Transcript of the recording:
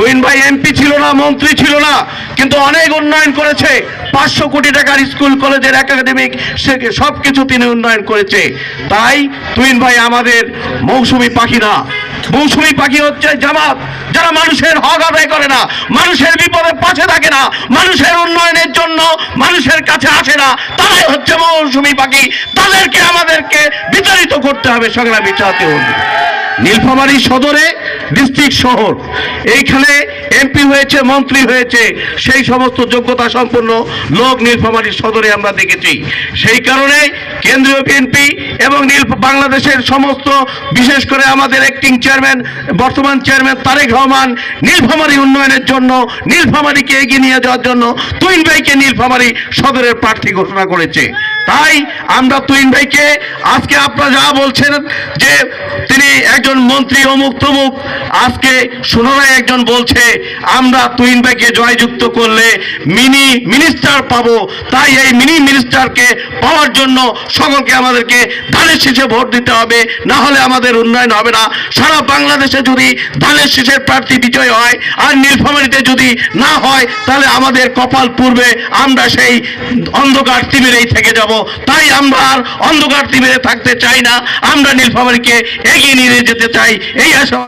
তুহিন ভাই এমপি ছিল না, মন্ত্রী ছিল না, কিন্তু অনেক উন্নয়ন করেছে। 500 কোটি টাকার স্কুল কলেজের একাডেমিক সবকিছু তিনি উন্নয়ন করেছে। তাই তুহিন ভাই আমাদের মৌসুমী পাখি না। মৌসুমী পাখি হচ্ছে জামাত, যারা মানুষের হক আদায় করে না, মানুষের বিপদে পাশে থাকে না, মানুষের উন্নয়নের জন্য মানুষের কাছে আসে না, তারাই হচ্ছে মৌসুমী পাখি। তাদেরকে আমাদেরকে বিতাড়িত করতে হবে সংগ্রামী জাতীয় বন্ধু। নীলফামারী সদরে ডিস্ট্রিক্ট শহর, এইখানে এমপি হয়েছে, মন্ত্রী হয়েছে, সেই সমস্ত যোগ্যতা সম্পন্ন লোক নীলফামারী সদরে আমরা দেখেছি। সেই কারণে কেন্দ্রীয় বিএনপি এবং বাংলাদেশের সমস্ত, বিশেষ করে আমাদের অ্যাক্টিং চেয়ারম্যান, বর্তমান চেয়ারম্যান তারেক রহমান নীলফামারী উন্নয়নের জন্য, নীলফামারীকে এগিয়ে নিয়ে যাওয়ার জন্য তুহিন ভাইকে নীলফামারী সদরের প্রার্থী ঘোষণা করেছে। তাই আমরা তুহিন ভাইকে, আজকে আপনারা যা বলছেন যে তিনি একজন মন্ত্রী অমুক তমুক, আজকে সোনারায় একজন বলছে আমরা তুহিন ভাইকে জয়যুক্ত করলে মিনি মিনিস্টার পাবো। তাই এই মিনি মিনিস্টারকে পাওয়ার জন্য সকলকে আমাদেরকে ধানের শীষে ভোট দিতে হবে, না হলে আমাদের উন্নয়ন হবে না। সারা বাংলাদেশে যদি ধানের শীষের প্রার্থী বিজয় হয় আর নীলফামারীতে যদি না হয়, তাহলে আমাদের কপাল পূর্বে, আমরা সেই অন্ধকার তিমিরেই থেকে যাব। তাই আমরা আর অন্ধকার তিমিরে থাকতে চাই না, আমরা নীলফামারীকে এগিয়ে নিয়ে যেতে চাই, এই আশা।